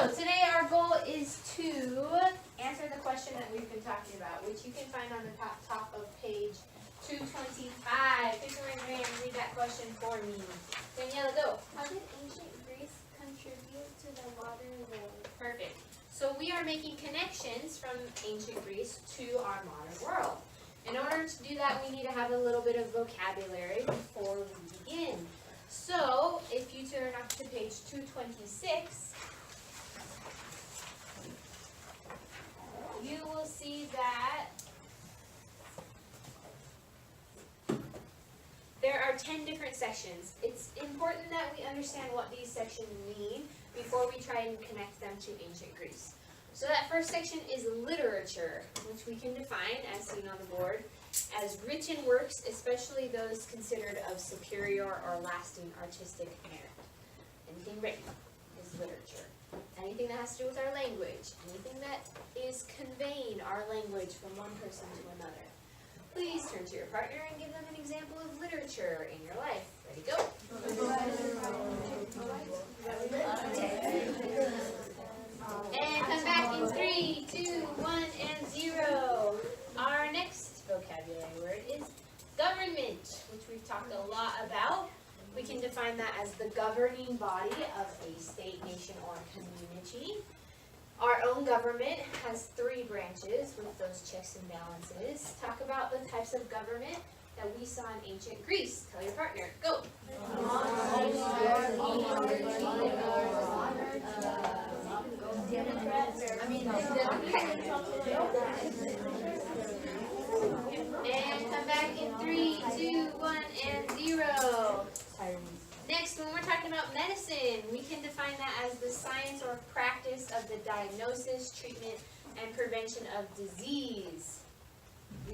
So today our goal is to answer the question that we've been talking about, which you can find on the top of page 225. Pick a raise your hand and read that question for me. Daniela, go. How did ancient Greece contribute to the modern world? Perfect. So we are making connections from ancient Greece to our modern world. In order to do that, we need to have a little bit of vocabulary before we begin. So if you turn up to page 226, you will see that there are 10 different sections. It's important that we understand what these sections mean before we try and connect them to ancient Greece. So that first section is literature, which we can define, as seen on the board, as written works, especially those considered of superior or lasting artistic merit. Anything written is literature. Anything that has to do with our language, anything that is conveying our language from one person to another. Please turn to your partner and give them an example of literature in your life. Ready, go. And come back in 3, 2, 1, and 0. Our next vocabulary word is government, which we've talked a lot about. We can define that as the governing body of a state, nation, or community. Our own government has 3 branches with those checks and balances. Talk about the types of government that we saw in ancient Greece. Tell your partner. Go. And come back in 3, 2, 1, and 0. Next, when we're talking about medicine, we can define that as the science or practice of the diagnosis, treatment, and prevention of disease.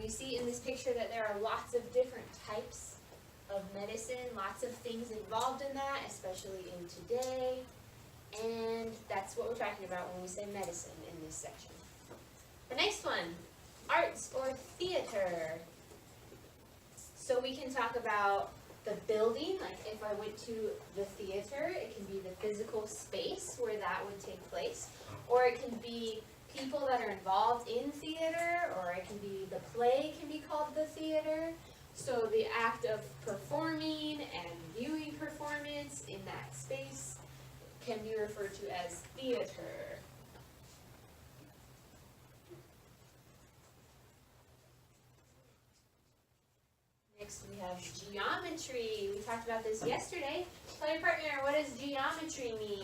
You see in this picture that there are lots of different types of medicine, lots of things involved in that, especially in today. And that's what we're talking about when we say medicine in this section. The next one, arts or theater. So we can talk about the building, like if I went to the theater, it can be the physical space where that would take place, or it can be people that are involved in theater, or it can be the play can be called the theater. So the act of performing and viewing performance in that space can be referred to as theater. Next we have geometry. We talked about this yesterday. Tell your partner, what does geometry mean?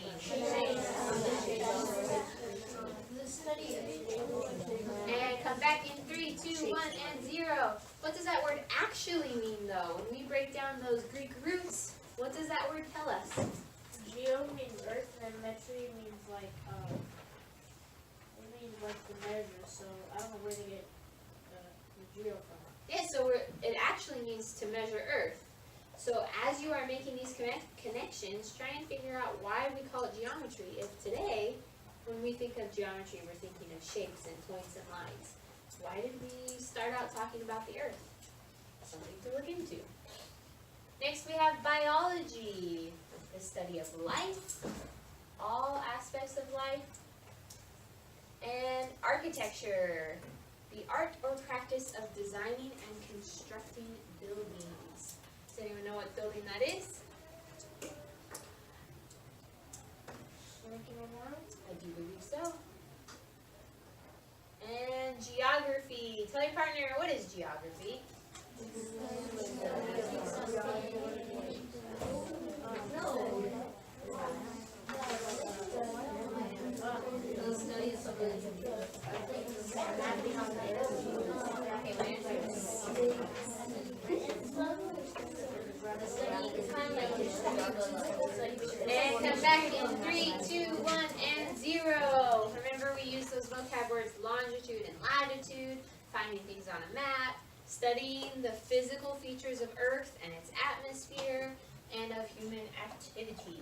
And come back in 3, 2, 1, and 0. What does that word actually mean though? When we break down those Greek roots, what does that word tell us? Geo means earth and metry means like the measure, so I don't know where to get the geo from. Yeah, so it actually means to measure Earth. So as you are making these connections, try and figure out why we call it geometry. If today, when we think of geometry, we're thinking of shapes and points and lines. Why did we start out talking about the Earth? Something to look into. Next we have biology, the study of life, all aspects of life. And architecture, the art or practice of designing and constructing buildings. Does anyone know what building that is? I do believe so. And geography. Tell your partner, what is geography? And come back in 3, 2, 1, and 0. Remember, we use those vocab words longitude and latitude, finding things on a map, studying the physical features of Earth and its atmosphere, and of human activity.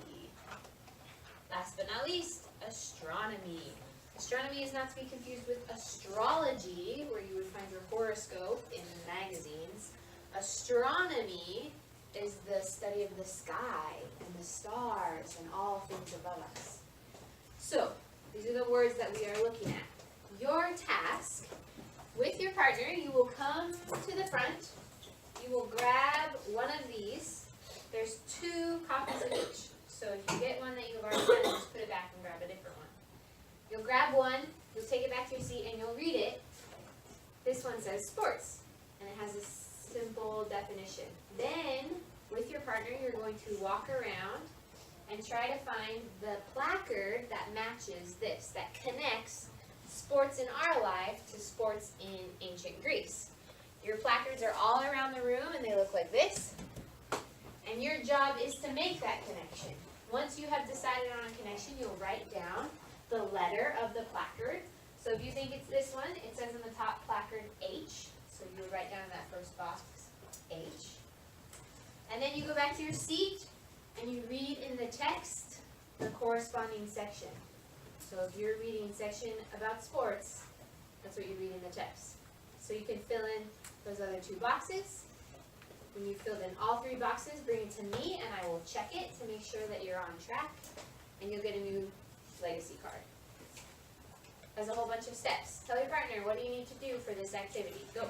Last but not least, astronomy. Astronomy is not to be confused with astrology, where you would find your horoscope in magazines. Astronomy is the study of the sky and the stars and all things above us. So, boards that we are looking at. Your task with your partner, you will come to the front, you will grab one of these. There's 2 copies of each. So if you get one that you've already done, just put it back and grab a different one. You'll grab one, you'll take it back to your seat, and you'll read it. This one says sports, and it has a simple definition. Then, with your partner, you're going to walk around and try to find the placard that matches this, that connects sports in our life to sports in ancient Greece. Your placards are all around the room, and they look like this. And your job is to make that connection. Once you have decided on a connection, you'll write down the letter of the placard. So if you think it's this one, it says in the top placard H. So you would write down in that first box H. And then you go back to your seat and you read in the text the corresponding section. So if you're reading section about sports, that's what you read in the text. So you can fill in those other 2 boxes. When you've filled in all 3 boxes, bring it to me and I will check it to make sure that you're on track, and you'll get a new legacy card. There's a whole bunch of steps. Tell your partner, what do you need to do for this activity? Go.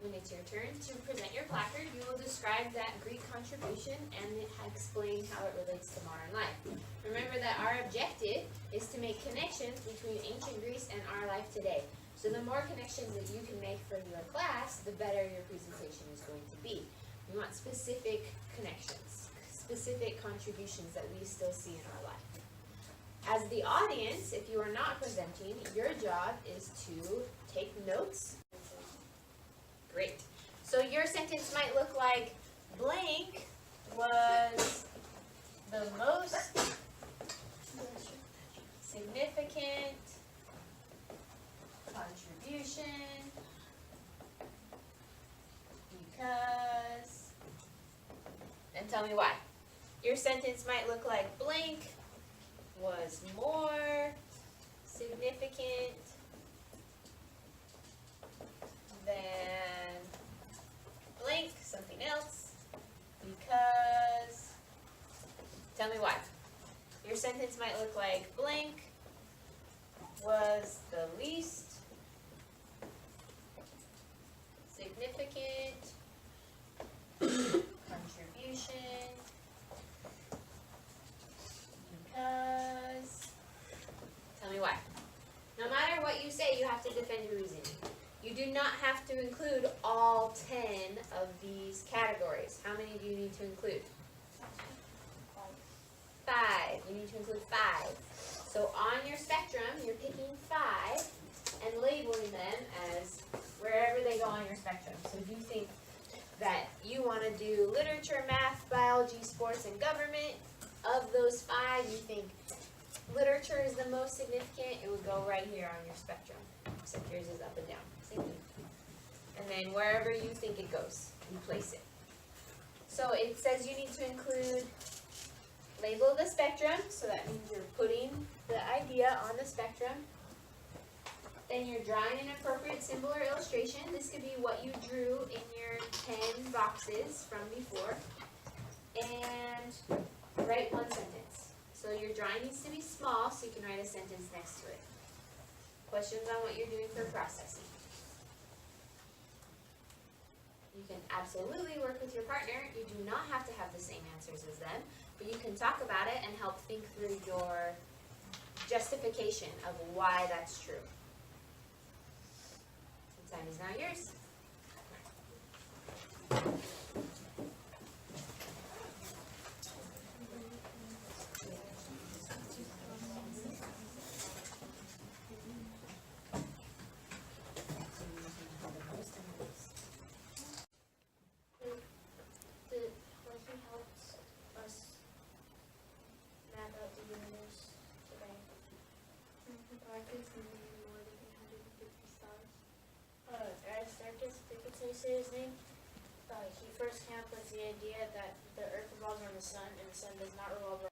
When it's your turn to present your placard, you will describe that Greek contribution and explain how it relates to modern life. Remember that our objective is to make connections between ancient Greece and our life today. So the more connections that you can make for your class, the better your presentation is going to be. We want specific connections, specific contributions that we still see in our life. As the audience, if you are not presenting, your job is to take notes. Great. So your sentence might look like, blank was the most significant contribution because, and tell me why. Your sentence might look like, blank was more significant than blank, something else, because, tell me why. Your sentence might look like, blank was the least significant contribution because, tell me why. No matter what you say, you have to defend your reasoning. You do not have to include all 10 of these categories. How many do you need to include? 5. You need to include 5. So on your spectrum, you're picking 5 and labeling them as wherever they go on your spectrum. So if you think that you want to do literature, math, biology, sports, and government, of those 5, you think literature is the most significant, it would go right here on your spectrum. Except yours is up and down. Same thing. And then wherever you think it goes, you place it. So it says you need to include label the spectrum, so that means you're putting the idea on the spectrum. Then you're drawing an appropriate symbol or illustration. This could be what you drew in your 10 boxes from before. And write one sentence. So your drawing needs to be small so you can write a sentence next to it. Questions on what you're doing for processing? You can absolutely work with your partner. You do not have to have the same answers as them, but you can talk about it and help think through your justification of why that's true. The time is now yours. Say his name. He first came up with the idea that the Earth revolves around the sun, and the sun does not revolve around